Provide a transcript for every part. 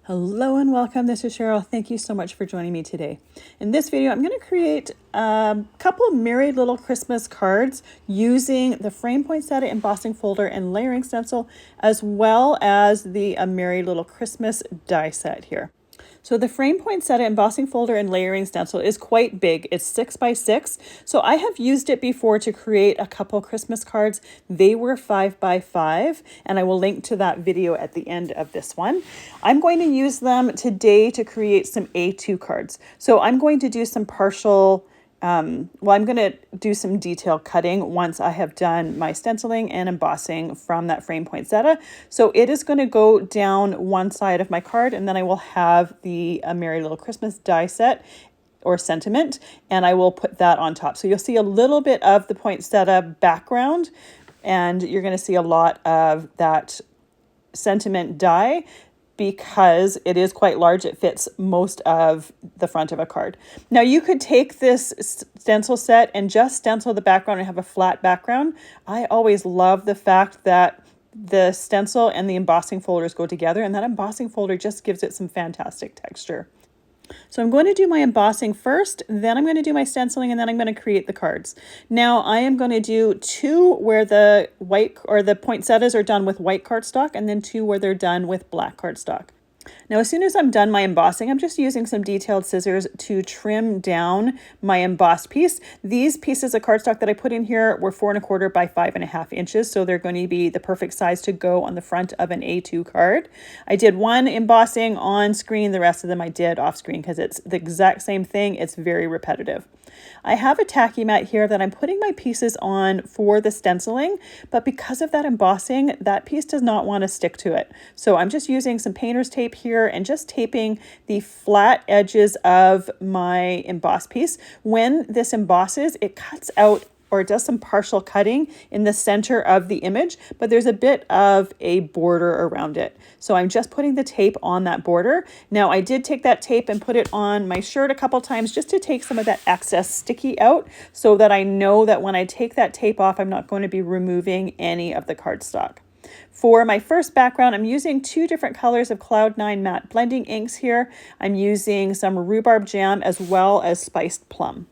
Hello and welcome. This is Cheryl. Thank you so much for joining me today. In this video, I'm going to create a couple merry little Christmas cards using the frame poinsettia embossing folder and layering stencil, as well as the merry little Christmas die set here. So the frame poinsettia embossing folder and layering stencil is quite big. It's 6 by 6. So I have used it before to create a couple Christmas cards. They were 5 by 5, and I will link to that video at the end of this one. I'm going to use them today to create some A2 cards. So I'm going to do some partial I'm going to do some detail cutting once I have done my stenciling and embossing from that frame poinsettia. So it is going to go down one side of my card, and then I will have the Merry Little Christmas die set or sentiment, and I will put that on top. So you'll see a little bit of the poinsettia background, and you're going to see a lot of that sentiment die, because it is quite large. It fits most of the front of a card. Now you could take this stencil set and just stencil the background and have a flat background. I always love the fact that the stencil and the embossing folders go together, and that embossing folder just gives it some fantastic texture. So I'm going to do my embossing first, then I'm going to do my stenciling, and then I'm going to create the cards. Now I am going to do 2 where the white or the poinsettias are done with white cardstock, and then 2 where they're done with black cardstock. Now, as soon as I'm done my embossing, I'm just using some detailed scissors to trim down my embossed piece. These pieces of cardstock that I put in here were 4 1/4 by 5 1/2 inches, so they're going to be the perfect size to go on the front of an A2 card. I did one embossing on screen, the rest of them I did off screen because it's the exact same thing. It's very repetitive. I have a tacky mat here that I'm putting my pieces on for the stenciling, but because of that embossing, that piece does not want to stick to it. So I'm just using some painter's tape here and just taping the flat edges of my embossed piece. When this embosses, it cuts out or does some partial cutting in the center of the image, but there's a bit of a border around it. So I'm just putting the tape on that border. Now I did take that tape and put it on my shirt a couple times just to take some of that excess sticky out, so that I know that when I take that tape off, I'm not going to be removing any of the cardstock. For my first background, I'm using 2 different colors of Cloud9 matte blending inks here. I'm using some Rhubarb jam as well as spiced plum.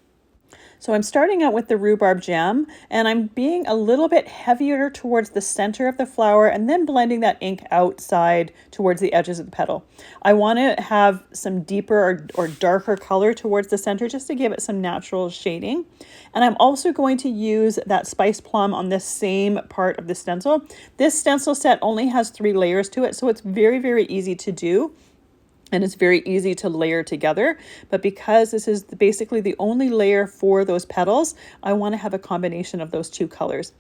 So I'm starting out with the Rhubarb jam, and I'm being a little bit heavier towards the center of the flower and then blending that ink outside towards the edges of the petal. I want to have some deeper or darker color towards the center just to give it some natural shading. And I'm also going to use that spiced plum on this same part of the stencil. This stencil set only has 3 layers to it, so it's very, very easy to do. And it's very easy to layer together, but because this is basically the only layer for those petals, I want to have a combination of those 2 colors.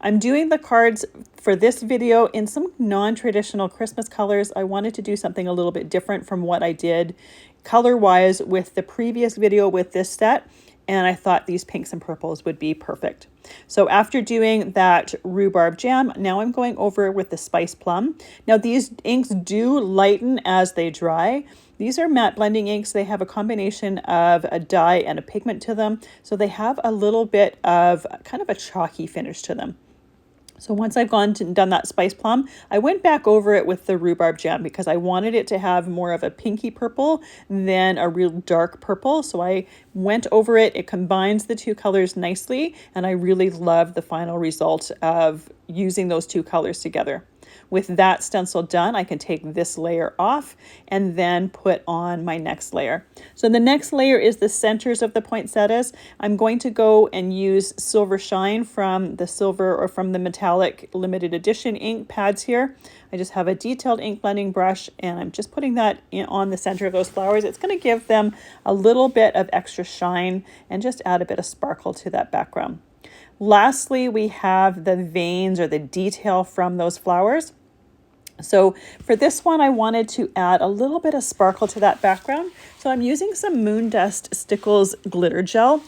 I'm doing the cards for this video in some non-traditional Christmas colors. I wanted to do something a little bit different from what I did color-wise with the previous video with this set, and I thought these pinks and purples would be perfect. So after doing that Rhubarb jam, now I'm going over with the spiced plum. Now these inks do lighten as they dry. These are matte blending inks. They have a combination of a dye and a pigment to them, so they have a little bit of kind of a chalky finish to them. So once I've done that spiced plum, I went back over it with the Rhubarb jam because I wanted it to have more of a pinky purple than a real dark purple. So I went over it. It combines the 2 colors nicely, and I really love the final result of using those 2 colors together. With that stencil done, I can take this layer off and then put on my next layer. So the next layer is the centers of the poinsettias. I'm going to go and use Silver Shine from the silver or from the metallic limited edition ink pads here. I just have a detailed ink blending brush, and I'm just putting that on the center of those flowers. It's going to give them a little bit of extra shine and just add a bit of sparkle to that background. Lastly, we have the veins or the detail from those flowers. So for this one, I wanted to add a little bit of sparkle to that background. So I'm using some Moon Dust Stickles glitter gel,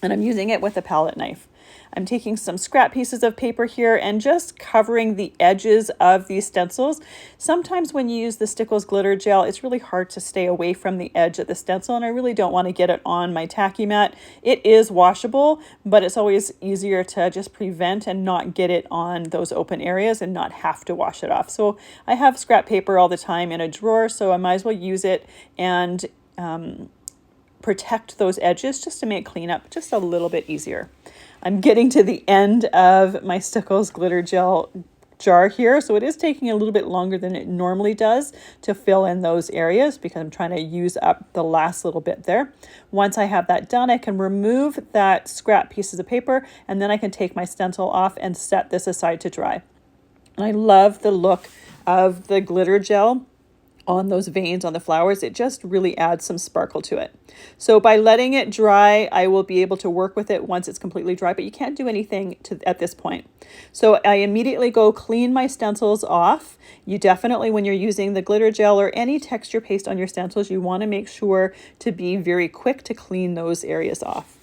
and I'm using it with a palette knife. I'm taking some scrap pieces of paper here and just covering the edges of these stencils. Sometimes when you use the Stickles glitter gel, it's really hard to stay away from the edge of the stencil, and I really don't want to get it on my tacky mat. It is washable, but it's always easier to just prevent and not get it on those open areas and not have to wash it off. So I have scrap paper all the time in a drawer, so I might as well use it and protect those edges just to make cleanup just a little bit easier. I'm getting to the end of my Stickles glitter gel jar here, so it is taking a little bit longer than it normally does to fill in those areas because I'm trying to use up the last little bit there. Once I have that done, I can remove that scrap pieces of paper, and then I can take my stencil off and set this aside to dry. And I love the look of the glitter gel on those veins on the flowers. It just really adds some sparkle to it. So by letting it dry, I will be able to work with it once it's completely dry, but you can't do anything at this point. So I immediately go clean my stencils off. You definitely, when you're using the glitter gel or any texture paste on your stencils, you want to make sure to be very quick to clean those areas off.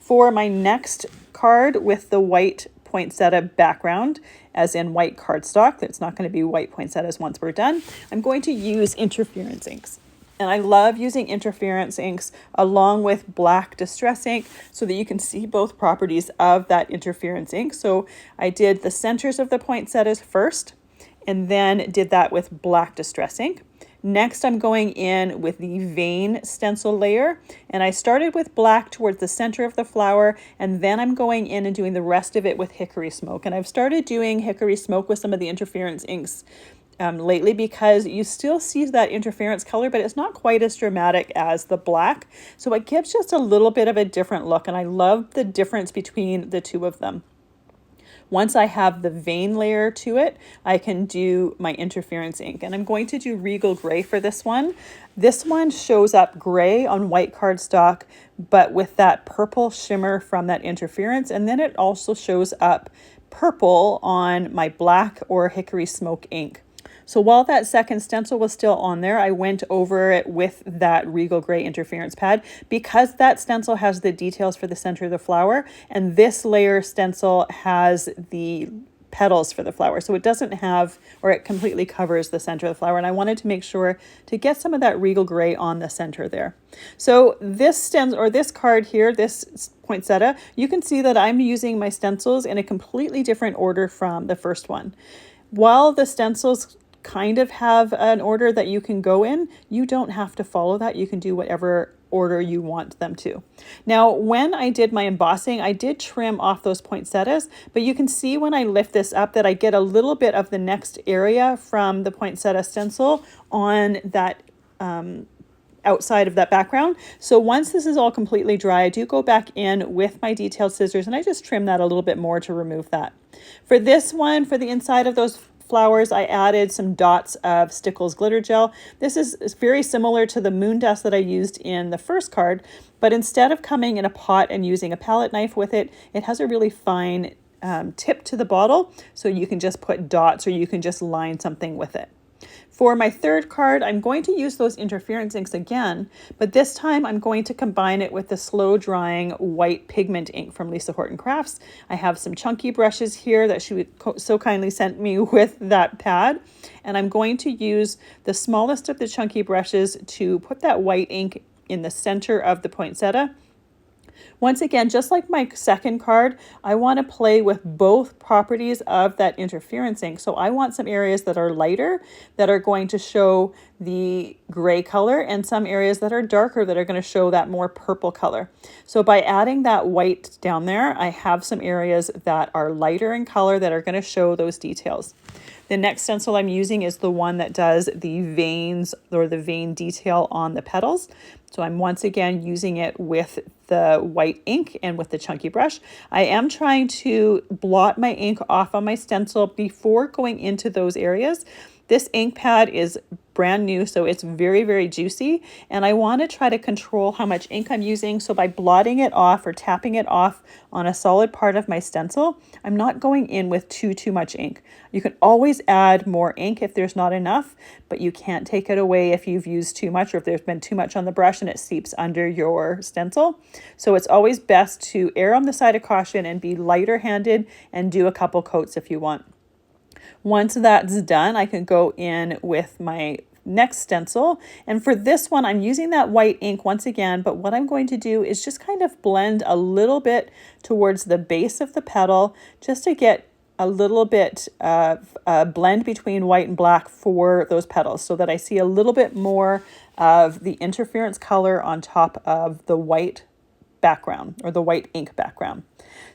For my next card with the white poinsettia background, as in white cardstock, it's not going to be white poinsettias once we're done, I'm going to use interference inks. And I love using interference inks along with black distress ink so that you can see both properties of that interference ink. So I did the centers of the poinsettias first and then did that with black distress ink. Next, I'm going in with the vein stencil layer, and I started with black towards the center of the flower, and then I'm going in and doing the rest of it with hickory smoke. And I've started doing hickory smoke with some of the interference inks lately because you still see that interference color, but it's not quite as dramatic as the black. So it gives just a little bit of a different look, and I love the difference between the two of them. Once I have the vein layer to it, I can do my interference ink. And I'm going to do Regal Gray for this one. This one shows up gray on white cardstock, but with that purple shimmer from that interference. And then it also shows up purple on my black or hickory smoke ink. So while that second stencil was still on there, I went over it with that Regal Gray interference pad because that stencil has the details for the center of the flower, and this layer stencil has the petals for the flower. So it doesn't have, or it completely covers the center of the flower. And I wanted to make sure to get some of that Regal Gray on the center there. So this stencil, or this card here, this poinsettia, you can see that I'm using my stencils in a completely different order from the first one. While the stencils kind of have an order that you can go in, you don't have to follow that. You can do whatever order you want them to. Now, when I did my embossing, I did trim off those poinsettias, but you can see when I lift this up that I get a little bit of the next area from the poinsettia stencil on that outside of that background. So once this is all completely dry, I do go back in with my detailed scissors and I just trim that a little bit more to remove that. For this one, for the inside of those flowers, I added some dots of Stickles glitter gel. This is very similar to the moon dust that I used in the first card, but instead of coming in a pot and using a palette knife with it, it has a really fine tip to the bottle, so you can just put dots or you can just line something with it. For my third card, I'm going to use those interference inks again, but this time I'm going to combine it with the slow drying white pigment ink from Lisa Horton Crafts. I have some chunky brushes here that she so kindly sent me with that pad, and I'm going to use the smallest of the chunky brushes to put that white ink in the center of the poinsettia. Once again, just like my second card, I want to play with both properties of that interference ink. So I want some areas that are lighter that are going to show the gray color, and some areas that are darker that are going to show that more purple color. So by adding that white down there, I have some areas that are lighter in color that are going to show those details. The next stencil I'm using is the one that does the veins or the vein detail on the petals. So I'm once again using it with the white ink and with the chunky brush. I am trying to blot my ink off on my stencil before going into those areas. This ink pad is brand new, so it's very, very juicy, and I want to try to control how much ink I'm using. So by blotting it off or tapping it off on a solid part of my stencil, I'm not going in with too much ink. You can always add more ink if there's not enough, but you can't take it away if you've used too much or if there's been too much on the brush and it seeps under your stencil. So it's always best to err on the side of caution and be lighter handed and do a couple coats if you want. Once that's done, I can go in with my next stencil. And for this one, I'm using that white ink once again, but what I'm going to do is just kind of blend a little bit towards the base of the petal, just to get a little bit of a blend between white and black for those petals, so that I see a little bit more of the interference color on top of the white background or the white ink background.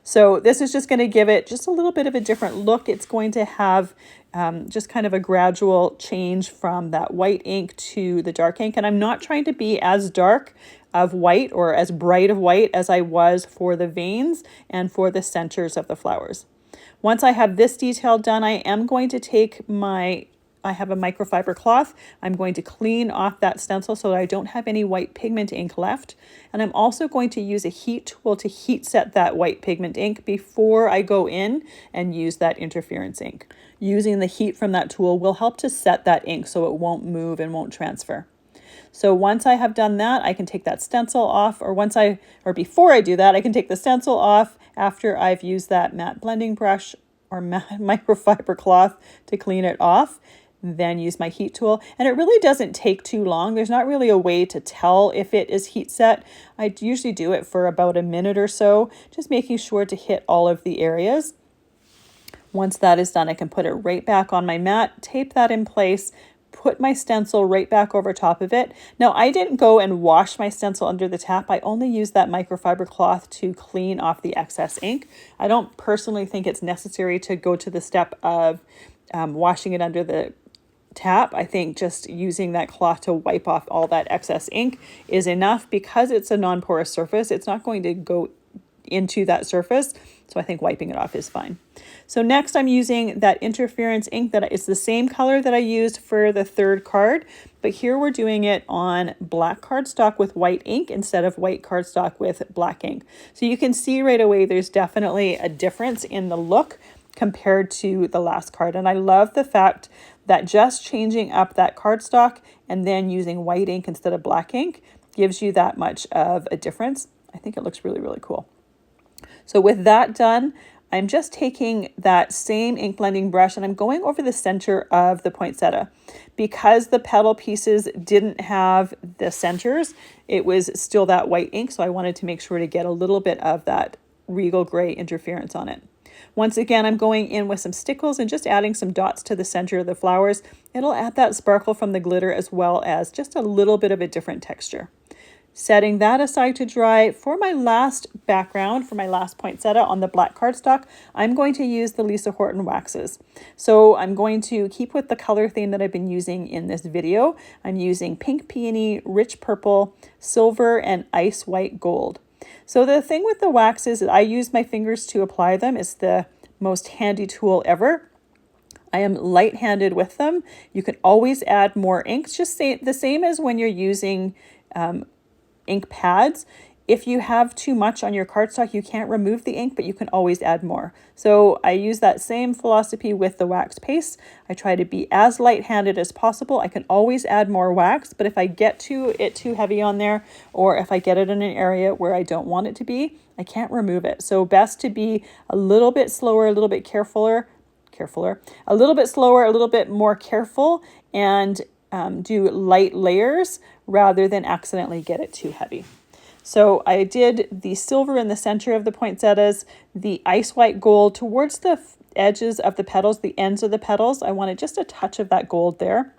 So this is just going to give it just a little bit of a different look. It's going to have just kind of a gradual change from that white ink to the dark ink. And I'm not trying to be as dark of white or as bright of white as I was for the veins and for the centers of the flowers. Once I have this detail done, I am going to take I have a microfiber cloth. I'm going to clean off that stencil so that I don't have any white pigment ink left. And I'm also going to use a heat tool to heat set that white pigment ink before I go in and use that interference ink. Using the heat from that tool will help to set that ink so it won't move and won't transfer. So once I have done that, I can take that stencil off, or before I do that, I can take the stencil off after I've used that matte blending brush or microfiber cloth to clean it off. Then use my heat tool, and it really doesn't take too long. There's not really a way to tell if it is heat set. I usually do it for about a minute or so, just making sure to hit all of the areas. Once that is done, I can put it right back on my mat, tape that in place, put my stencil right back over top of it. Now, I didn't go and wash my stencil under the tap. I only used that microfiber cloth to clean off the excess ink. I don't personally think it's necessary to go to the step of washing it under the tap. I think just using that cloth to wipe off all that excess ink is enough. Because it's a non-porous surface, it's not going to go into that surface. So I think wiping it off is fine. So next I'm using that interference ink that is the same color that I used for the third card, but here we're doing it on black cardstock with white ink instead of white cardstock with black ink. So you can see right away there's definitely a difference in the look compared to the last card. And I love the fact that just changing up that cardstock and then using white ink instead of black ink gives you that much of a difference. I think it looks really, really cool. So with that done, I'm just taking that same ink blending brush and I'm going over the center of the poinsettia. Because the petal pieces didn't have the centers, it was still that white ink, so I wanted to make sure to get a little bit of that regal gray interference on it. Once again, I'm going in with some Stickles and just adding some dots to the center of the flowers. It'll add that sparkle from the glitter as well as just a little bit of a different texture. Setting that aside to dry, for my last background, for my last poinsettia on the black cardstock, I'm going to use the Lisa Horton waxes. So I'm going to keep with the color theme that I've been using in this video. I'm using pink peony, rich purple, silver, and ice white gold. So the thing with the waxes is I use my fingers to apply them. It's the most handy tool ever. I am light-handed with them. You can always add more ink. It's just the same as when you're using ink pads. If you have too much on your cardstock, you can't remove the ink, but you can always add more. So I use that same philosophy with the wax paste. I try to be as light-handed as possible. I can always add more wax, but if I get too heavy on there, or if I get it in an area where I don't want it to be, I can't remove it. So best to be a little bit slower, a little bit carefuler, a little bit slower, a little bit more careful, and do light layers rather than accidentally get it too heavy. So I did the silver in the center of the poinsettias, the ice white gold towards the edges of the petals, the ends of the petals. I wanted just a touch of that gold there.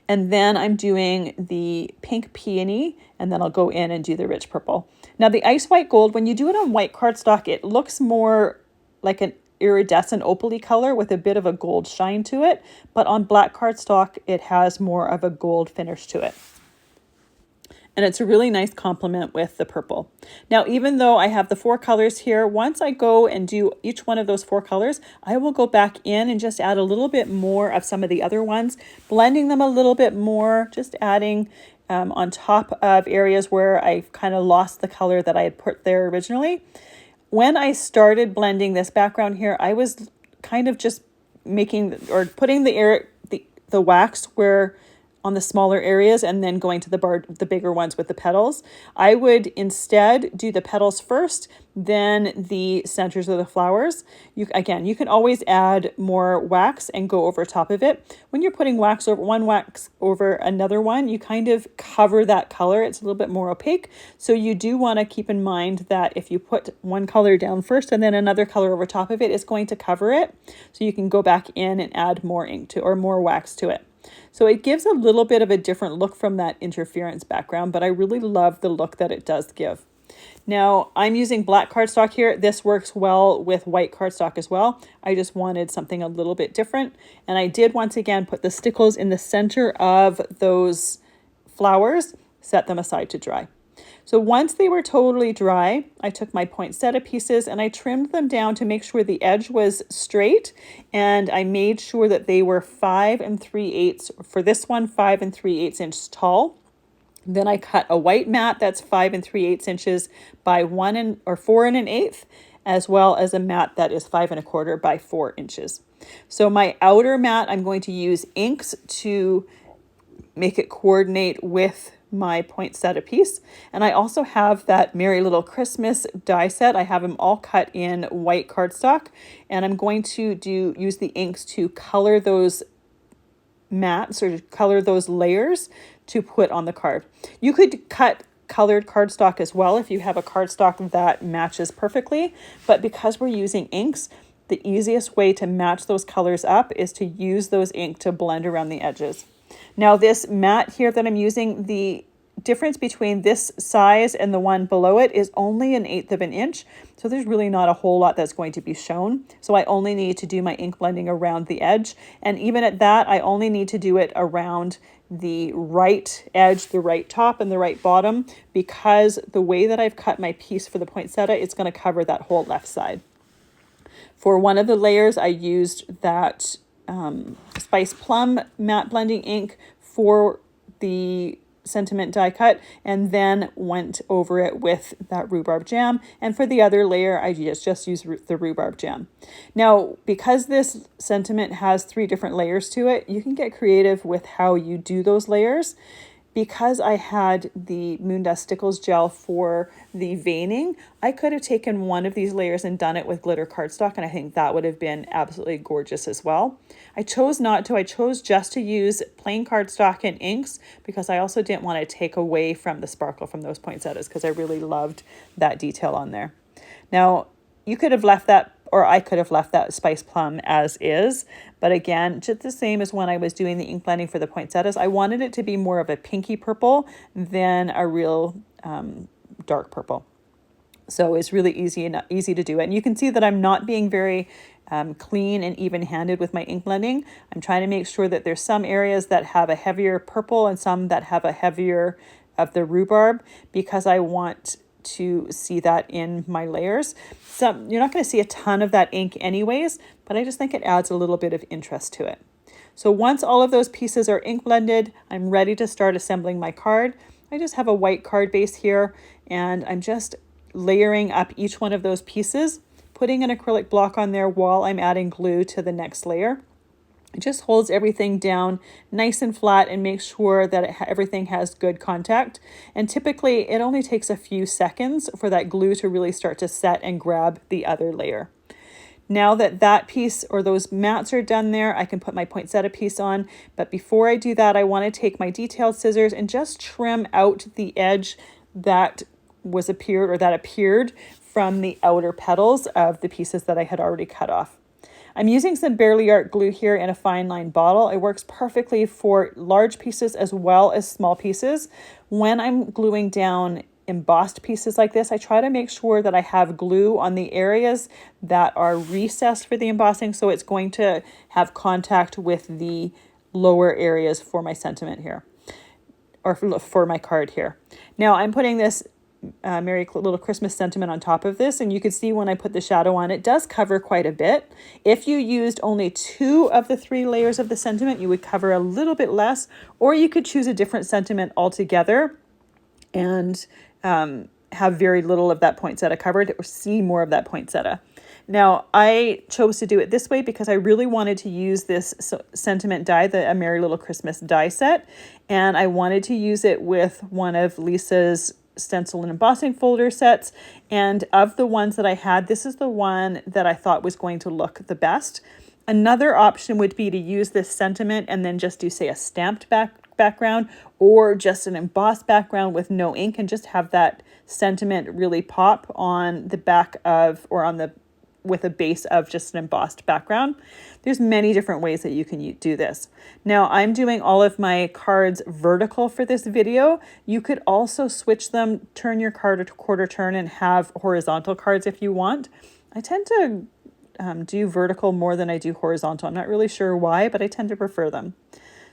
And then I'm doing the pink peony, and then I'll go in and do the rich purple. Now the ice white gold, when you do it on white cardstock, it looks more like an iridescent opal-y color with a bit of a gold shine to it. But on black cardstock, it has more of a gold finish to it. And it's a really nice complement with the purple. Now, even though I have the 4 colors here, once I go and do each one of those 4 colors, I will go back in and just add a little bit more of some of the other ones, blending them a little bit more, just adding on top of areas where I kind of lost the color that I had put there originally. When I started blending this background here, I was kind of just making or putting the wax where on the smaller areas and then going to the bigger ones with the petals. I would instead do the petals first, then the centers of the flowers. You can always add more wax and go over top of it. When you're putting wax over another one, you kind of cover that color. It's a little bit more opaque. So you do want to keep in mind that if you put one color down first and then another color over top of it, it's going to cover it. So you can go back in and add more ink to or more wax to it. So it gives a little bit of a different look from that interference background, but I really love the look that it does give. Now, I'm using black cardstock here. This works well with white cardstock as well. I just wanted something a little bit different. And I did once again put the stickles in the center of those flowers, set them aside to dry. So once they were totally dry, I took my poinsettia pieces and I trimmed them down to make sure the edge was straight. And I made sure that they were 5 3/8, for this one, 5 3/8 inches tall. Then I cut a white mat that's 5 3/8 inches by 4 1/8, as well as a mat that is 5 1/4 by 4 inches. So my outer mat, I'm going to use inks to make it coordinate with my poinsettia piece. And I also have that Merry Little Christmas die set. I have them all cut in white cardstock, and I'm going to use the inks to color those mats or color those layers to put on the card. You could cut colored cardstock as well if you have a cardstock that matches perfectly, but because we're using inks, the easiest way to match those colors up is to use those ink to blend around the edges. Now this mat here that I'm using, the difference between this size and the one below it is only 1/8 of an inch. So there's really not a whole lot that's going to be shown. So I only need to do my ink blending around the edge. And even at that, I only need to do it around the right edge, the right top and the right bottom, because the way that I've cut my piece for the poinsettia, it's going to cover that whole left side. For one of the layers, I used that Spice Plum matte blending ink for the sentiment die cut, and then went over it with that rhubarb jam. And for the other layer, I just used the rhubarb jam. Now, because this sentiment has 3 different layers to it, you can get creative with how you do those layers. Because I had the Moondust Stickles gel for the veining, I could have taken one of these layers and done it with glitter cardstock, and I think that would have been absolutely gorgeous as well. I chose not to. I chose just to use plain cardstock and inks because I also didn't want to take away from the sparkle from those poinsettias because I really loved that detail on there. Now, you could have left that, or I could have left that Spice Plum as is. But again, just the same as when I was doing the ink blending for the poinsettias, I wanted it to be more of a pinky purple than a real dark purple. So it's really easy to do it. And you can see that I'm not being very clean and even-handed with my ink blending. I'm trying to make sure that there's some areas that have a heavier purple and some that have a heavier of the rhubarb, because I want to see that in my layers. So you're not going to see a ton of that ink anyways, but I just think it adds a little bit of interest to it. So once all of those pieces are ink blended, I'm ready to start assembling my card. I just have a white card base here, and I'm just layering up each one of those pieces, putting an acrylic block on there while I'm adding glue to the next layer. It just holds everything down nice and flat and makes sure that everything has good contact. And typically it only takes a few seconds for that glue to really start to set and grab the other layer. Now that that piece or those mats are done there, I can put my poinsettia piece on. But before I do that, I want to take my detailed scissors and just trim out the edge that appeared from the outer petals of the pieces that I had already cut off. I'm using some Barely Art glue here in a fine line bottle. It works perfectly for large pieces as well as small pieces. When I'm gluing down embossed pieces like this, I try to make sure that I have glue on the areas that are recessed for the embossing, so it's going to have contact with the lower areas for my sentiment here. or for my card here. Now I'm putting this Merry Little Christmas sentiment on top of this, and you can see when I put the shadow on, it does cover quite a bit. If you used only 2 of the 3 layers of the sentiment, you would cover a little bit less, or you could choose a different sentiment altogether and have very little of that poinsettia covered, or see more of that poinsettia. Now, I chose to do it this way because I really wanted to use this sentiment die, the A Merry Little Christmas die set, and I wanted to use it with one of Lisa's stencil and embossing folder sets. And of the ones that I had, this is the one that I thought was going to look the best. Another option would be to use this sentiment and then just do, say, a stamped background, or just an embossed background with no ink, and just have that sentiment really pop on the back of, or on the, with a base of just an embossed background. There's many different ways that you can do this. Now I'm doing all of my cards vertical for this video. You could also switch them, turn your card a quarter turn and have horizontal cards if you want. I tend to do vertical more than I do horizontal. I'm not really sure why, but I tend to prefer them.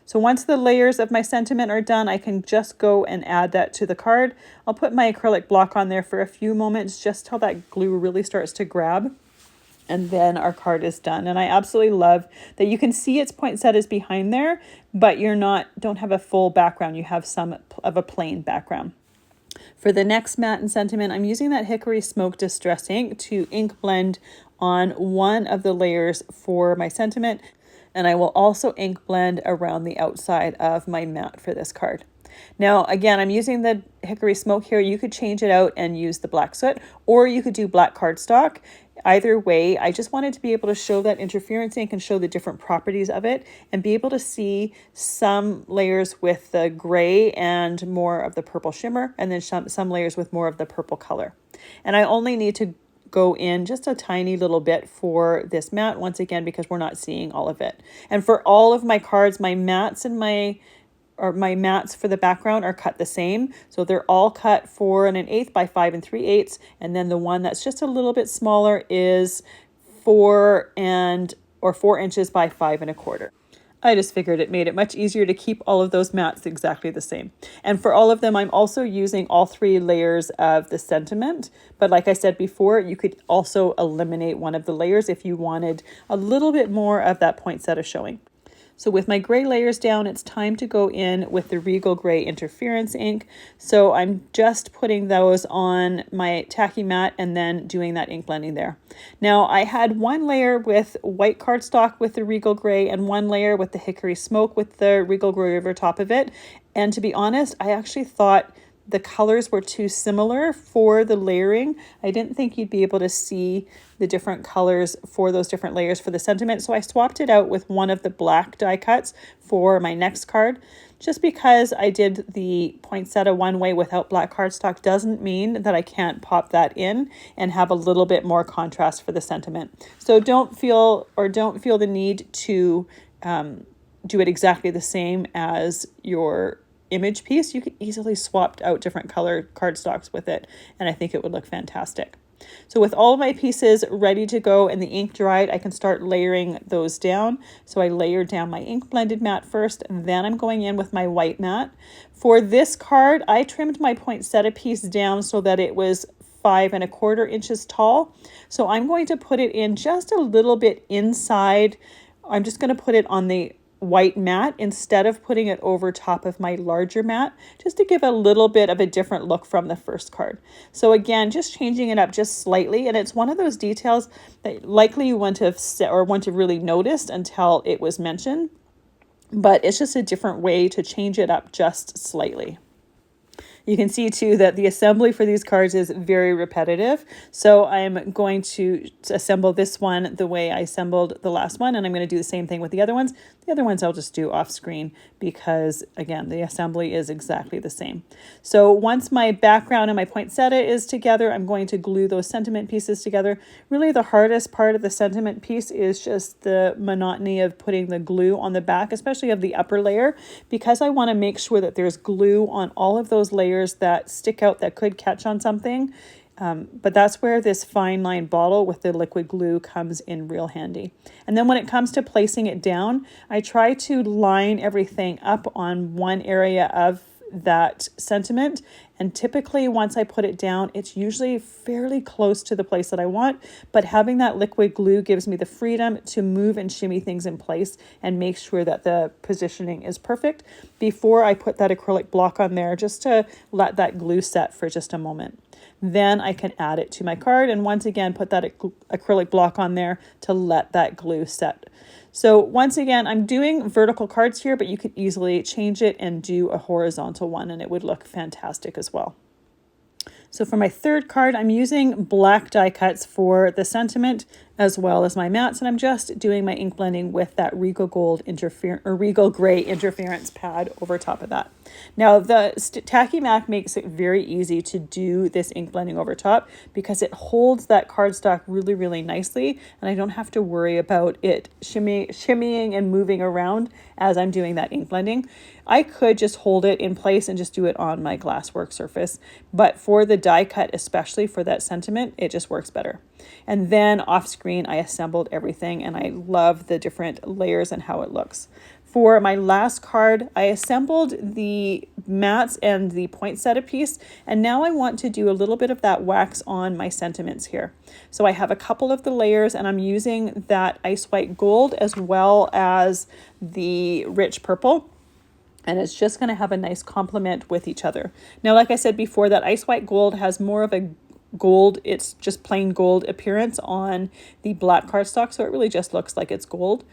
So once the layers of my sentiment are done, I can just go and add that to the card. I'll put my acrylic block on there for a few moments just till that glue really starts to grab. And then our card is done. And I absolutely love that you can see its poinsettias behind there, but don't have a full background. You have some of a plain background. For the next matte and sentiment, I'm using that Hickory Smoke Distress ink to ink blend on one of the layers for my sentiment. And I will also ink blend around the outside of my matte for this card. Now, again, I'm using the Hickory Smoke here. You could change it out and use the black soot, or you could do black cardstock. Either way, I just wanted to be able to show that interference ink and show the different properties of it, and be able to see some layers with the gray and more of the purple shimmer, and then some layers with more of the purple color. And I only need to go in just a tiny little bit for this matte, once again, because we're not seeing all of it. And for all of my cards, my mattes and my mattes for the background are cut the same. So they're all cut 4 1/8 by 5 3/8. And then the one that's just a little bit smaller is 4 inches by 5 1/4. I just figured it made it much easier to keep all of those mattes exactly the same. And for all of them, I'm also using all 3 layers of the sentiment. But like I said before, you could also eliminate one of the layers if you wanted a little bit more of that poinsettia showing. So with my gray layers down, it's time to go in with the Regal Gray Interference ink. So I'm just putting those on my tacky mat and then doing that ink blending there. Now I had one layer with white cardstock with the Regal Gray and one layer with the Hickory Smoke with the Regal Gray over top of it. And to be honest, I actually thought the colors were too similar for the layering. I didn't think you'd be able to see the different colors for those different layers for the sentiment. So I swapped it out with one of the black die cuts for my next card. Just because I did the poinsettia one way without black cardstock doesn't mean that I can't pop that in and have a little bit more contrast for the sentiment. So don't feel the need to do it exactly the same as your image piece. You could easily swap out different color cardstocks with it, and I think it would look fantastic. So with all of my pieces ready to go and the ink dried, I can start layering those down. So I layered down my ink blended matte first, and then I'm going in with my white matte. For this card, I trimmed my poinsettia piece down so that it was 5 1/4 inches tall. So I'm going to put it in just a little bit inside. I'm just going to put it on the white matte instead of putting it over top of my larger matte, just to give a little bit of a different look from the first card. So again, just changing it up just slightly, and it's one of those details that likely you wouldn't have really noticed until it was mentioned, but it's just a different way to change it up just slightly. You can see too that the assembly for these cards is very repetitive. So I'm going to assemble this one the way I assembled the last one, and I'm going to do the same thing with the other ones. The other ones I'll just do off screen because, again, the assembly is exactly the same. So once my background and my poinsettia is together, I'm going to glue those sentiment pieces together. Really the hardest part of the sentiment piece is just the monotony of putting the glue on the back, especially of the upper layer, because I want to make sure that there's glue on all of those layers that stick out that could catch on something. But that's where this fine line bottle with the liquid glue comes in real handy. And then when it comes to placing it down, I try to line everything up on one area of that sentiment. And typically once I put it down, it's usually fairly close to the place that I want, but having that liquid glue gives me the freedom to move and shimmy things in place and make sure that the positioning is perfect before I put that acrylic block on there, just to let that glue set for just a moment. Then I can add it to my card and once again put that acrylic block on there to let that glue set. So once again, I'm doing vertical cards here, but you could easily change it and do a horizontal one and it would look fantastic as well. So for my third card, I'm using black die cuts for the sentiment as well as my mats, and I'm just doing my ink blending with that Regal Gray Interference pad over top of that. Now the Tacky Mac makes it very easy to do this ink blending over top because it holds that cardstock really, really nicely, and I don't have to worry about it shimmying and moving around as I'm doing that ink blending. I could just hold it in place and just do it on my glasswork surface, but for the die cut, especially for that sentiment, it just works better. And then off screen, I assembled everything and I love the different layers and how it looks. For my last card, I assembled the mats and the poinsettia piece, and now I want to do a little bit of that wax on my sentiments here. So I have a couple of the layers and I'm using that ice white gold as well as the rich purple. And it's just going to have a nice complement with each other. Now, like I said before, that ice white gold has more of a gold, it's just plain gold appearance on the black cardstock, so it really just looks like it's gold.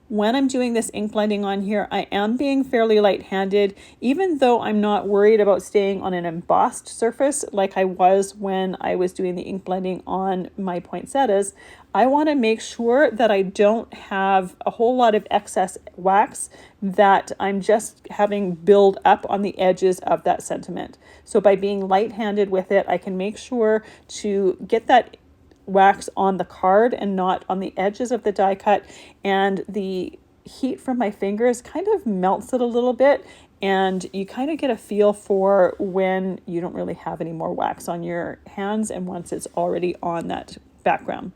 When I'm doing this ink blending on here, I am being fairly light-handed, even though I'm not worried about staying on an embossed surface like I was when I was doing the ink blending on my poinsettias. I want to make sure that I don't have a whole lot of excess wax that I'm just having build up on the edges of that sentiment. So by being light-handed with it, I can make sure to get that wax on the card and not on the edges of the die cut, and the heat from my fingers kind of melts it a little bit, and you kind of get a feel for when you don't really have any more wax on your hands and once it's already on that background.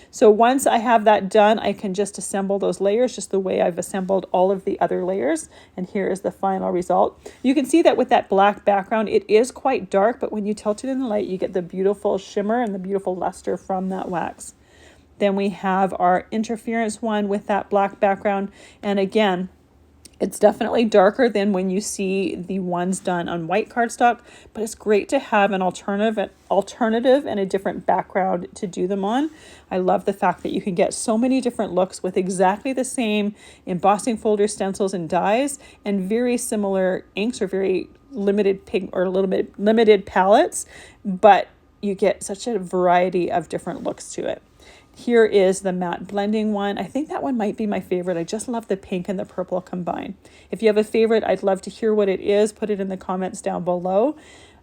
So once I have that done, I can just assemble those layers just the way I've assembled all of the other layers. And here is the final result. You can see that with that black background, it is quite dark, but when you tilt it in the light, you get the beautiful shimmer and the beautiful luster from that wax. Then we have our interference one with that black background. And again, it's definitely darker than when you see the ones done on white cardstock, but it's great to have an alternative and a different background to do them on. I love the fact that you can get so many different looks with exactly the same embossing folders, stencils, and dies, and very similar inks or very limited pink or a little bit limited palettes, but you get such a variety of different looks to it. Here is the matte blending one. I think that one might be my favorite. I just love the pink and the purple combined. If you have a favorite, I'd love to hear what it is. Put it in the comments down below.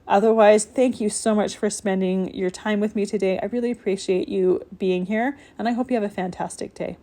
Otherwise, thank you so much for spending your time with me today. I really appreciate you being here, and I hope you have a fantastic day.